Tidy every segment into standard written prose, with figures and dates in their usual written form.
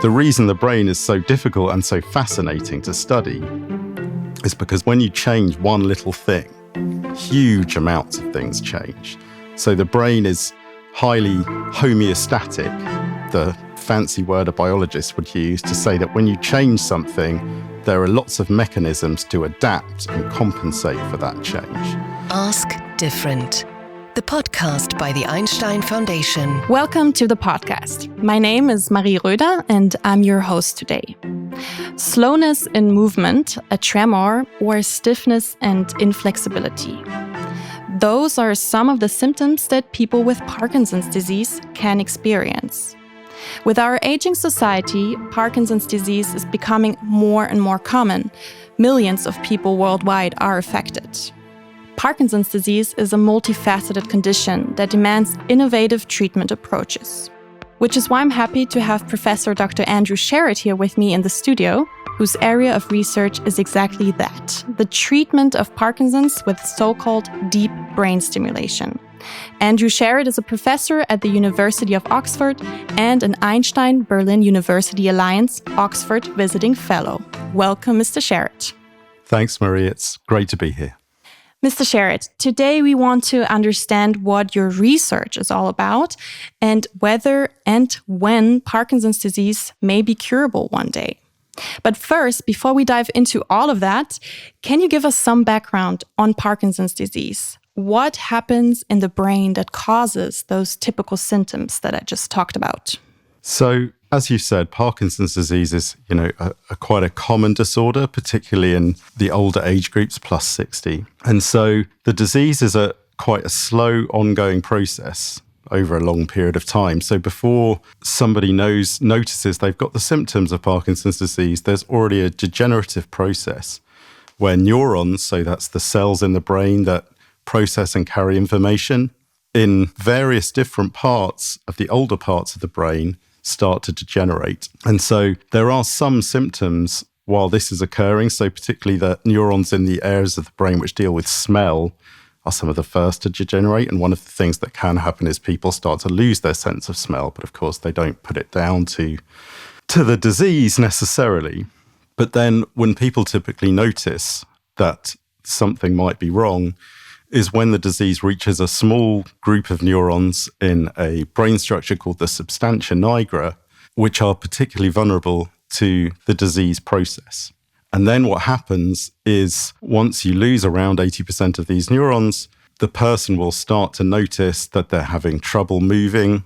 The reason the brain is so difficult and so fascinating to study is because when you change one little thing, huge amounts of things change. So the brain is highly homeostatic, the fancy word a biologist would use to say that when you change something, there are lots of mechanisms to adapt and compensate for that change. Ask Different, the podcast by the Einstein Foundation. Welcome to the podcast. My name is Marie Röder and I'm your host today. Slowness in movement, a tremor, or stiffness and inflexibility. Those are some of the symptoms that people with Parkinson's disease can experience. With our aging society, Parkinson's disease is becoming more and more common. Millions of people worldwide are affected. Parkinson's disease is a multifaceted condition that demands innovative treatment approaches. Which is why I'm happy to have Professor Dr. Andrew Sharott here with me in the studio, whose area of research is exactly that, the treatment of Parkinson's with so-called deep brain stimulation. Andrew Sharott is a professor at the University of Oxford and an Einstein Berlin University Alliance Oxford Visiting Fellow. Welcome, Mr. Sharott. Thanks, Marie. It's great to be here. Mr. Sharott, today we want to understand what your research is all about and whether and when Parkinson's disease may be curable one day. But first, before we dive into all of that, can you give us some background on Parkinson's disease? What happens in the brain that causes those typical symptoms that I just talked about? So, as you said, Parkinson's disease is, quite a common disorder, particularly in the older age groups, plus 60. And so the disease is quite a slow, ongoing process over a long period of time. So before somebody notices they've got the symptoms of Parkinson's disease, there's already a degenerative process where neurons, so that's the cells in the brain that process and carry information, in various different parts of the older parts of the brain, start to degenerate. And so there are some symptoms while this is occurring. So particularly the neurons in the areas of the brain which deal with smell are some of the first to degenerate. And one of the things that can happen is people start to lose their sense of smell. But of course, they don't put it down to the disease necessarily. But then when people typically notice that something might be wrong is when the disease reaches a small group of neurons in a brain structure called the substantia nigra, which are particularly vulnerable to the disease process. And then what happens is once you lose around 80% of these neurons, the person will start to notice that they're having trouble moving,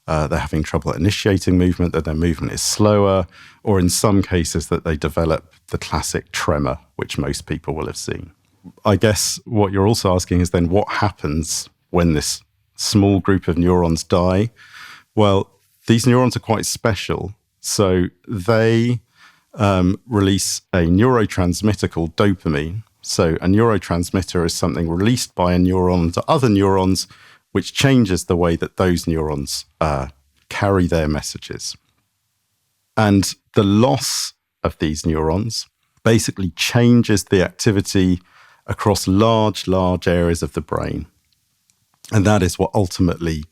they're having trouble initiating movement, that their movement is slower, or in some cases that they develop the classic tremor, which most people will have seen. I guess what you're also asking is then what happens when this small group of neurons die? Well, these neurons are quite special. So they release a neurotransmitter called dopamine. So a neurotransmitter is something released by a neuron to other neurons, which changes the way that those neurons carry their messages. And the loss of these neurons basically changes the activity across large areas of the brain. And that is what ultimately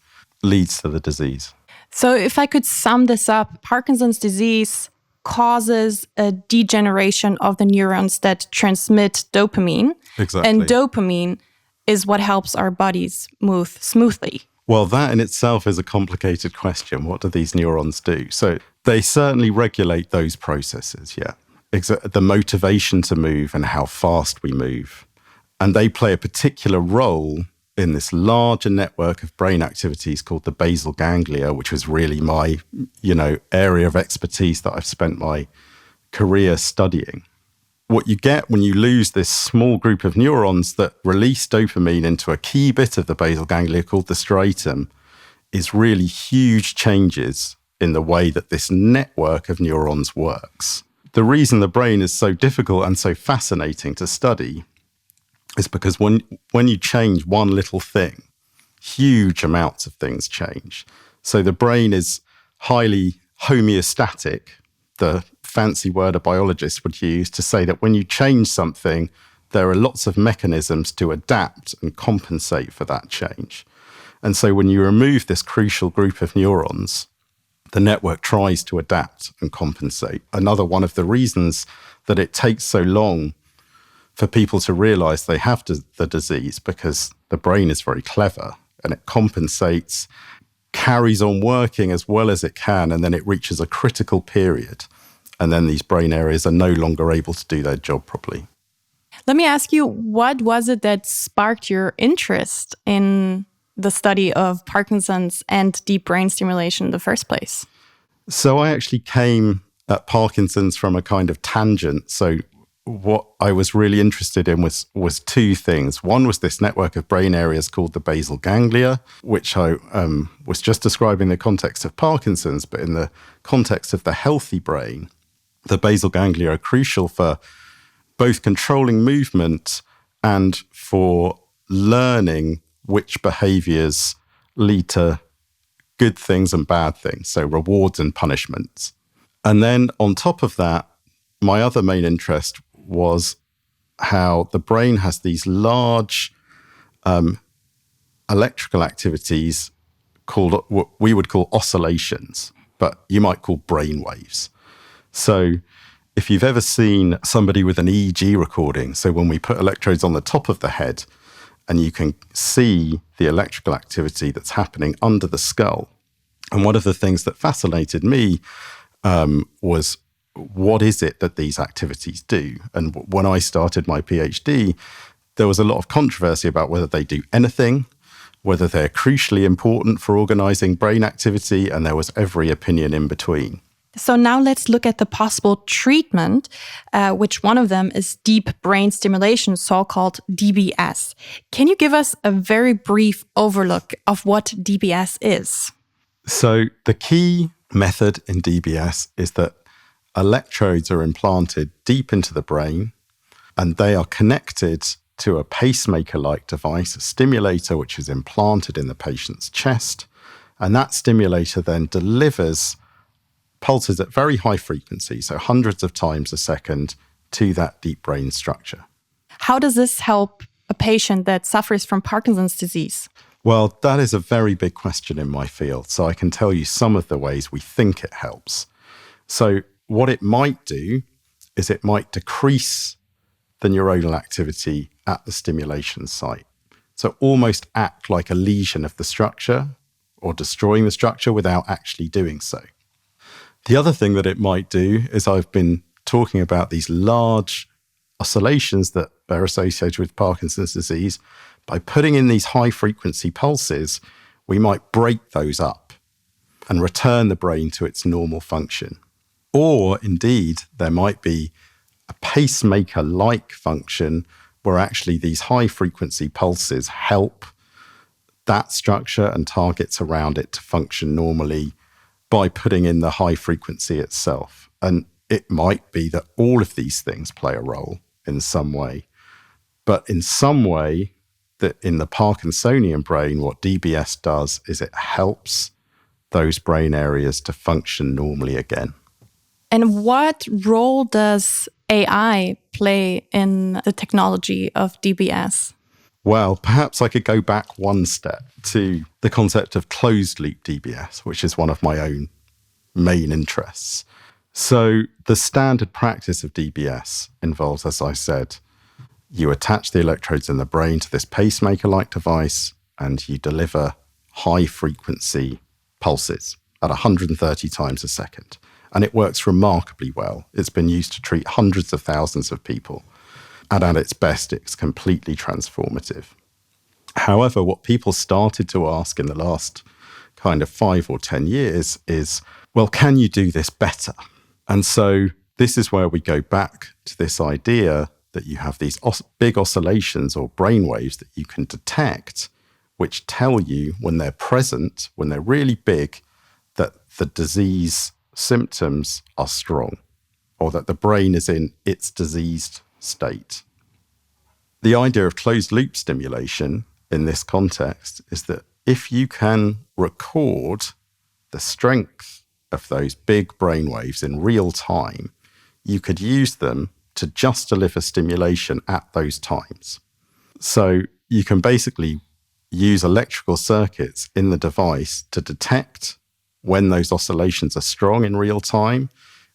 leads to the disease. So if I could sum this up, Parkinson's disease causes a degeneration of the neurons that transmit dopamine. Exactly. And dopamine is what helps our bodies move smoothly. Well, that in itself is a complicated question. What do these neurons do? So they certainly regulate those processes, yeah. The motivation to move and how fast we move. And they play a particular role in this larger network of brain activities called the basal ganglia, which was really my, area of expertise that I've spent my career studying. What you get when you lose this small group of neurons that release dopamine into a key bit of the basal ganglia called the striatum is really huge changes in the way that this network of neurons works. The reason the brain is so difficult and so fascinating to study is because when you change one little thing, huge amounts of things change. So the brain is highly homeostatic, the fancy word a biologist would use to say that when you change something, there are lots of mechanisms to adapt and compensate for that change. And so when you remove this crucial group of neurons, the network tries to adapt and compensate. Another one of the reasons that it takes so long for people to realize they have the disease, because the brain is very clever and it compensates, carries on working as well as it can, and then it reaches a critical period. And then these brain areas are no longer able to do their job properly. Let me ask you, what was it that sparked your interest in the study of Parkinson's and deep brain stimulation in the first place? So I actually came at Parkinson's from a kind of tangent. So what I was really interested in was two things. One was this network of brain areas called the basal ganglia, which I was just describing in the context of Parkinson's, but in the context of the healthy brain, the basal ganglia are crucial for both controlling movement and for learning which behaviors lead to good things and bad things, so rewards and punishments. And then on top of that, my other main interest was how the brain has these large electrical activities called, what we would call oscillations, but you might call brain waves. So if you've ever seen somebody with an EEG recording, so when we put electrodes on the top of the head and you can see the electrical activity that's happening under the skull. And one of the things that fascinated me was, what is it that these activities do? And when I started my PhD, there was a lot of controversy about whether they do anything, whether they're crucially important for organizing brain activity, and there was every opinion in between. So now let's look at the possible treatment, which one of them is deep brain stimulation, so-called DBS. Can you give us a very brief overlook of what DBS is? So the key method in DBS is that electrodes are implanted deep into the brain, and they are connected to a pacemaker-like device, a stimulator which is implanted in the patient's chest. And that stimulator then delivers pulses at very high frequency, so hundreds of times a second, to that deep brain structure. How does this help a patient that suffers from Parkinson's disease? Well, that is a very big question in my field, so I can tell you some of the ways we think it helps. So what it might do is it might decrease the neuronal activity at the stimulation site. So almost act like a lesion of the structure or destroying the structure without actually doing so. The other thing that it might do is, I've been talking about these large oscillations that are associated with Parkinson's disease. By putting in these high frequency pulses, we might break those up and return the brain to its normal function. Or indeed, there might be a pacemaker-like function where actually these high frequency pulses help that structure and targets around it to function normally by putting in the high frequency itself. And it might be that all of these things play a role in some way. But in some way, that in the Parkinsonian brain, what DBS does is it helps those brain areas to function normally again. And what role does AI play in the technology of DBS? Well, perhaps I could go back one step to the concept of closed-loop DBS, which is one of my own main interests. So the standard practice of DBS involves, as I said, you attach the electrodes in the brain to this pacemaker-like device and you deliver high-frequency pulses at 130 times a second. And it works remarkably well. It's been used to treat hundreds of thousands of people. And at its best, it's completely transformative. However, what people started to ask in the last kind of 5 or 10 years is, well, can you do this better? And so this is where we go back to this idea that you have these big oscillations or brain waves that you can detect, which tell you when they're present, when they're really big, that the disease symptoms are strong, or that the brain is in its diseased state. The idea of closed-loop stimulation in this context is that if you can record the strength of those big brain waves in real time, you could use them to just deliver stimulation at those times. So you can basically use electrical circuits in the device to detect when those oscillations are strong in real time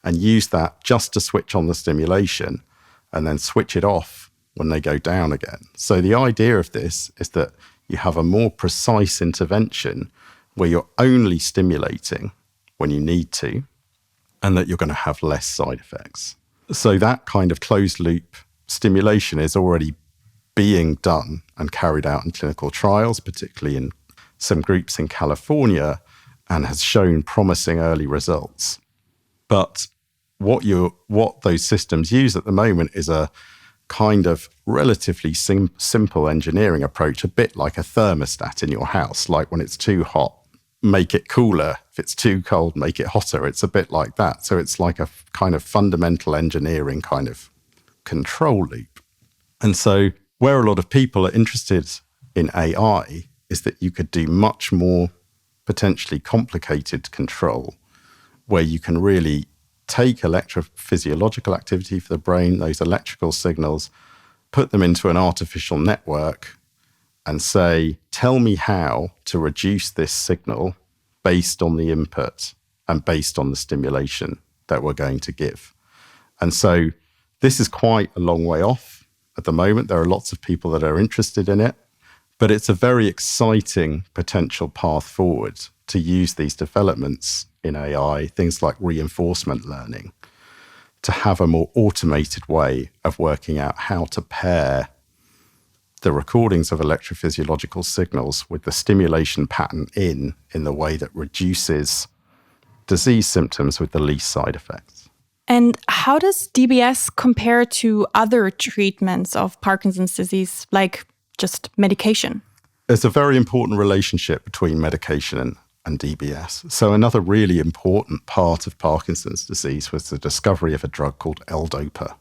and use that just to switch on the stimulation and then switch it off when they go down again. So the idea of this is that you have a more precise intervention where you're only stimulating when you need to, and that you're going to have less side effects. So that kind of closed loop stimulation is already being done and carried out in clinical trials, particularly in some groups in California, and has shown promising early results. But what those systems use at the moment is a kind of relatively simple engineering approach, a bit like a thermostat in your house. Like when it's too hot, make it cooler. If it's too cold, make it hotter. It's a bit like that. So it's like a kind of fundamental engineering kind of control loop. And so where a lot of people are interested in AI is that you could do much more potentially complicated control, where you can really take electrophysiological activity for the brain, those electrical signals, put them into an artificial network and say, tell me how to reduce this signal based on the input and based on the stimulation that we're going to give. And so this is quite a long way off at the moment. There are lots of people that are interested in it, but it's a very exciting potential path forward to use these developments in AI, things like reinforcement learning, to have a more automated way of working out how to pair the recordings of electrophysiological signals with the stimulation pattern in the way that reduces disease symptoms with the least side effects. And how does DBS compare to other treatments of Parkinson's disease, like just medication? There's a very important relationship between medication and DBS. So another really important part of Parkinson's disease was the discovery of a drug called L-DOPA.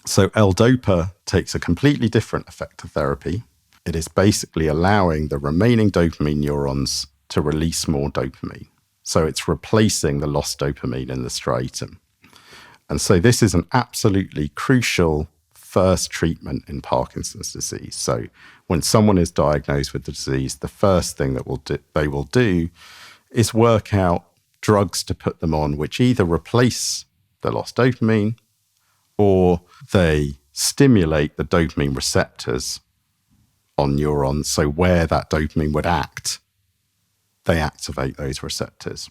So L-DOPA takes a completely different effector therapy. It is basically allowing the remaining dopamine neurons to release more dopamine. So it's replacing the lost dopamine in the striatum. And so this is an absolutely crucial first treatment in Parkinson's disease. So when someone is diagnosed with the disease, the first thing that they will do is work out drugs to put them on, which either replace the lost dopamine or they stimulate the dopamine receptors on neurons. So where that dopamine would act, they activate those receptors.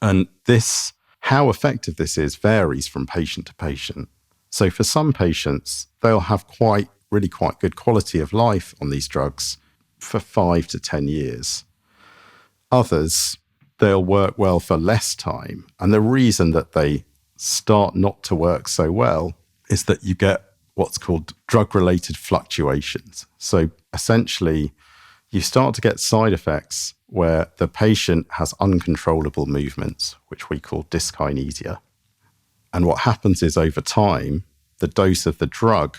And this, how effective this is, varies from patient to patient. So for some patients, they'll have really quite good quality of life on these drugs for 5 to 10 years. Others, they'll work well for less time. And the reason that they start not to work so well is that you get what's called drug-related fluctuations. So essentially, you start to get side effects where the patient has uncontrollable movements, which we call dyskinesia. And what happens is over time, the dose of the drug,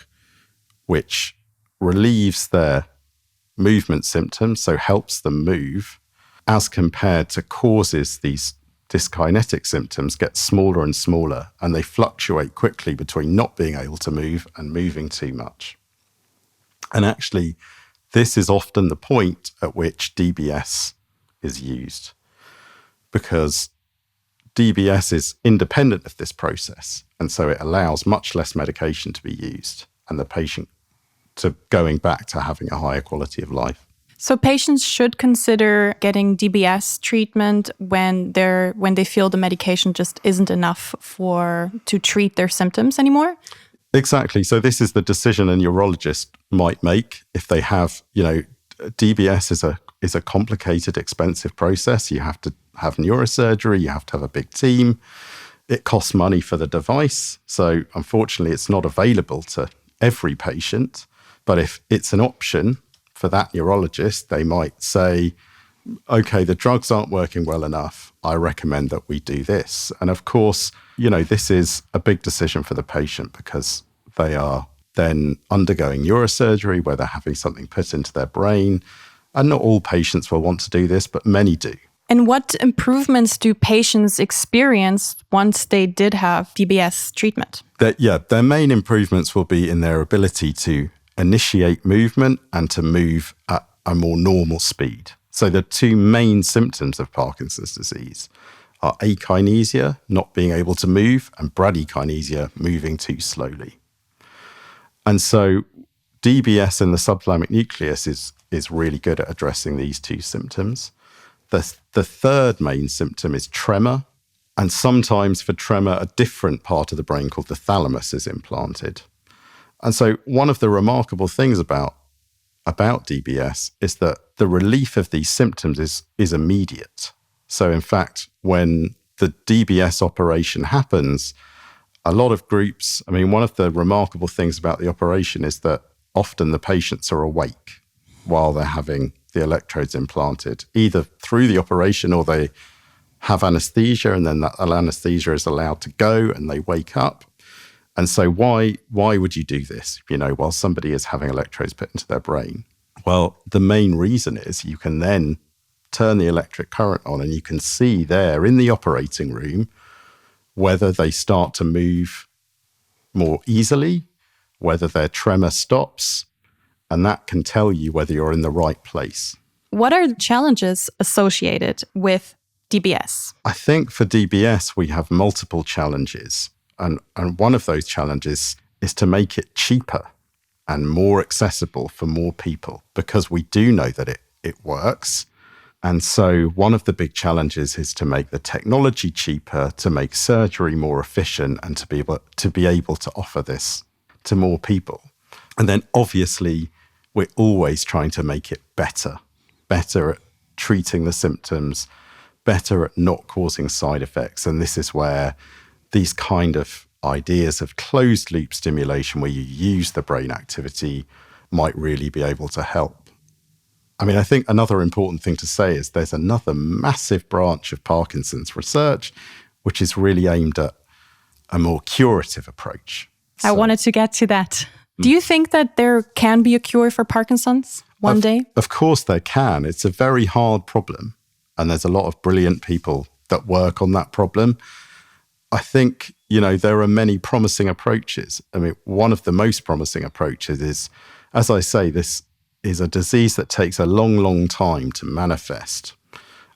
which relieves their movement symptoms, so helps them move, as compared to causes these dyskinetic symptoms, get smaller and smaller, and they fluctuate quickly between not being able to move and moving too much. And actually, this is often the point at which DBS is used, because DBS is independent of this process, and so it allows much less medication to be used and the patient to going back to having a higher quality of life. So patients should consider getting DBS treatment when they feel the medication just isn't enough to treat their symptoms anymore? Exactly. So this is the decision a neurologist might make if they have, DBS is a complicated, expensive process. You have to have neurosurgery, you have to have a big team. It costs money for the device. So unfortunately, it's not available to every patient. But if it's an option for that neurologist, they might say, okay, the drugs aren't working well enough. I recommend that we do this. And of course, this is a big decision for the patient because they are then undergoing neurosurgery where they're having something put into their brain. And not all patients will want to do this, but many do. And what improvements do patients experience once they did have DBS treatment? Their main improvements will be in their ability to initiate movement and to move at a more normal speed. So the two main symptoms of Parkinson's disease are akinesia, not being able to move, and bradykinesia, moving too slowly. And so DBS in the subthalamic nucleus is really good at addressing these two symptoms. The third main symptom is tremor. And sometimes for tremor, a different part of the brain called the thalamus is implanted. And so one of the remarkable things about DBS is that the relief of these symptoms is immediate. So in fact, when the DBS operation happens, a lot of groups, one of the remarkable things about the operation is that often the patients are awake while they're having the electrodes implanted, either through the operation or they have anesthesia and then that anesthesia is allowed to go and they wake up. And so why would you do this, while somebody is having electrodes put into their brain? Well, the main reason is you can then turn the electric current on and you can see there in the operating room whether they start to move more easily, whether their tremor stops, and that can tell you whether you're in the right place. What are the challenges associated with DBS? I think for DBS, we have multiple challenges. And one of those challenges is to make it cheaper and more accessible for more people, because we do know that it works. And so one of the big challenges is to make the technology cheaper, to make surgery more efficient, and to be able to offer this to more people. And then obviously, we're always trying to make it better at treating the symptoms, better at not causing side effects. And this is where these kind of ideas of closed loop stimulation, where you use the brain activity, might really be able to help. I think another important thing to say is there's another massive branch of Parkinson's research, which is really aimed at a more curative approach. I wanted to get to that. Do you think that there can be a cure for Parkinson's one day? Of course there can. It's a very hard problem. And there's a lot of brilliant people that work on that problem. I think, there are many promising approaches. One of the most promising approaches is, as I say, this is a disease that takes a long, long time to manifest.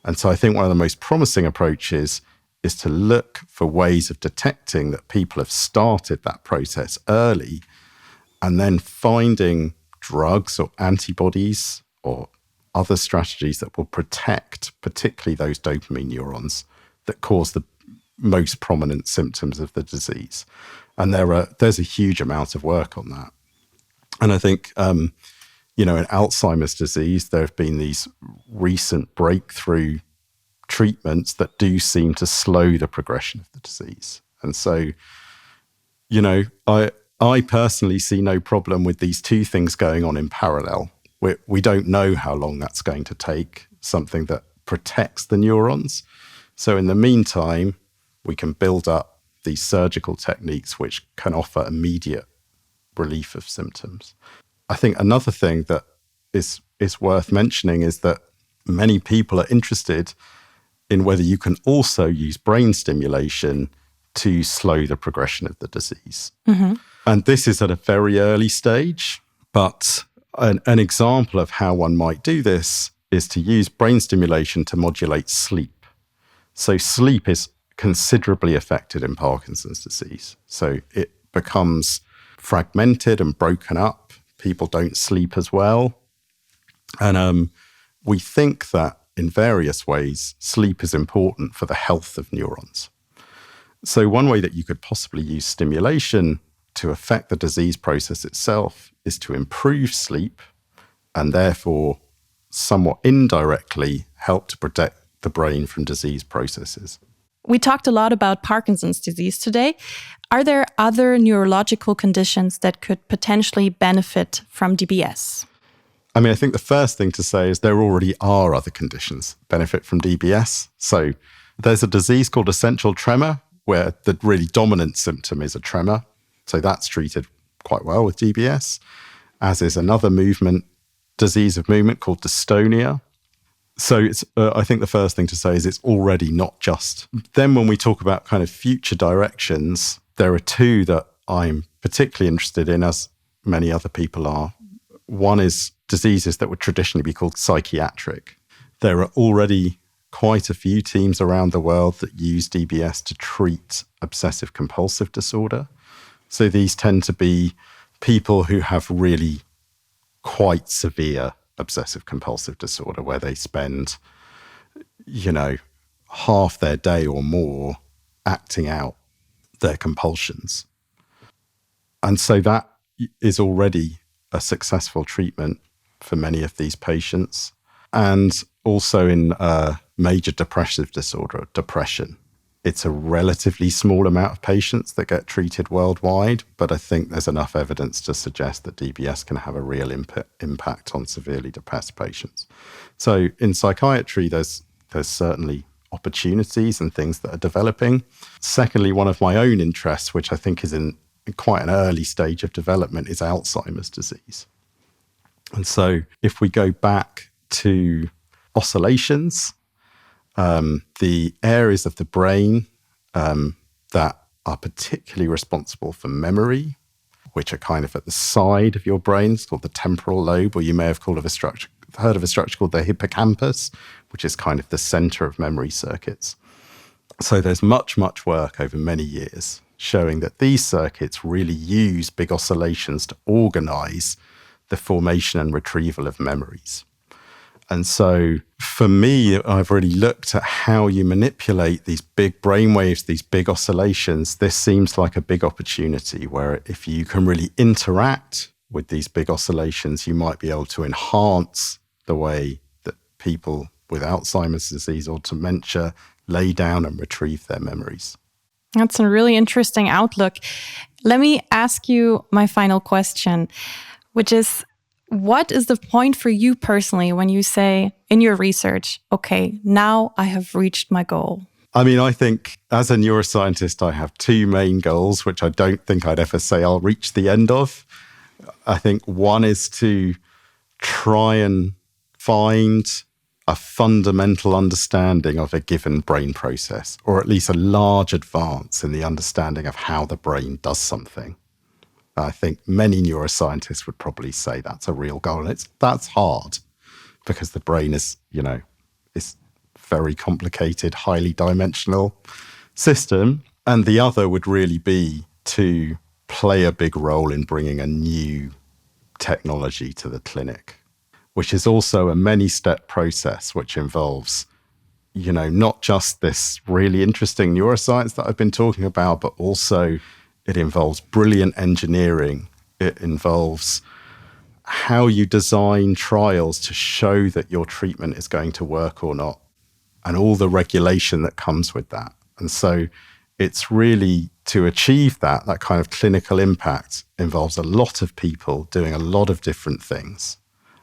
And so I think one of the most promising approaches is to look for ways of detecting that people have started that process early, and then finding drugs or antibodies or other strategies that will protect particularly those dopamine neurons that cause the most prominent symptoms of the disease. And there's a huge amount of work on that. And I think, in Alzheimer's disease, there have been these recent breakthrough treatments that do seem to slow the progression of the disease. And so, I personally see no problem with these two things going on in parallel. We don't know how long that's going to take, something that protects the neurons. So in the meantime, we can build up these surgical techniques which can offer immediate relief of symptoms. I think another thing that is worth mentioning is that many people are interested in whether you can also use brain stimulation to slow the progression of the disease. Mm-hmm. And this is at a very early stage, but an example of how one might do this is to use brain stimulation to modulate sleep. So sleep is considerably affected in Parkinson's disease. So it becomes fragmented and broken up. People don't sleep as well. And we think that in various ways, sleep is important for the health of neurons. So one way that you could possibly use stimulation to affect the disease process itself is to improve sleep and therefore somewhat indirectly help to protect the brain from disease processes. We talked a lot about Parkinson's disease today. Are there other neurological conditions that could potentially benefit from DBS? I think the first thing to say is there already are other conditions that benefit from DBS. So there's a disease called essential tremor, where the really dominant symptom is a tremor. So that's treated quite well with DBS, as is another disease of movement called dystonia. So I think the first thing to say is it's already not just. Then when we talk about kind of future directions, there are two that I'm particularly interested in, as many other people are. One is diseases that would traditionally be called psychiatric. There are already quite a few teams around the world that use DBS to treat obsessive compulsive disorder. So these tend to be people who have really quite severe obsessive compulsive disorder, where they spend, half their day or more acting out their compulsions. And so that is already a successful treatment for many of these patients. And also in major depressive disorder, depression. It's a relatively small amount of patients that get treated worldwide, but I think there's enough evidence to suggest that DBS can have a real impact on severely depressed patients. So in psychiatry, there's certainly opportunities and things that are developing. Secondly, one of my own interests, which I think is in quite an early stage of development, is Alzheimer's disease. And so if we go back to oscillations, the areas of the brain that are particularly responsible for memory, which are kind of at the side of your brain, it's called the temporal lobe, or you may have heard of a structure called the hippocampus, which is kind of the center of memory circuits. So there's much work over many years showing that these circuits really use big oscillations to organize the formation and retrieval of memories. And so for me, I've really looked at how you manipulate these big brainwaves, these big oscillations. This seems like a big opportunity where if you can really interact with these big oscillations, you might be able to enhance the way that people with Alzheimer's disease or dementia lay down and retrieve their memories. That's a really interesting outlook. Let me ask you my final question, which is, what is the point for you personally when you say in your research, okay, now I have reached my goal? I mean, I think as a neuroscientist, I have two main goals, which I don't think I'd ever say I'll reach the end of. I think one is to try and find a fundamental understanding of a given brain process, or at least a large advance in the understanding of how the brain does something. I think many neuroscientists would probably say that's a real goal. And that's hard because the brain is, is very complicated, highly dimensional system. And the other would really be to play a big role in bringing a new technology to the clinic, which is also a many-step process, which involves, not just this really interesting neuroscience that I've been talking about, but also it involves brilliant engineering. It involves how you design trials to show that your treatment is going to work or not, and all the regulation that comes with that. And so it's really, to achieve that kind of clinical impact involves a lot of people doing a lot of different things.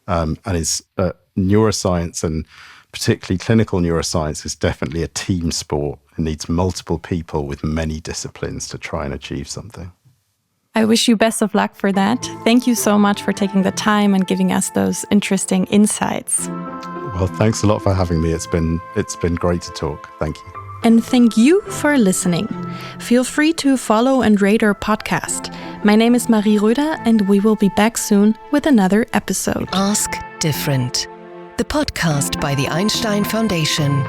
And is neuroscience, and particularly clinical neuroscience, is definitely a team sport. It needs multiple people with many disciplines to try and achieve something. I wish you best of luck for that. Thank you so much for taking the time and giving us those interesting insights. Well, thanks a lot for having me. It's been great to talk. Thank you. And thank you for listening. Feel free to follow and rate our podcast. My name is Marie Röder, and we will be back soon with another episode. Ask Different, the podcast by the Einstein Foundation.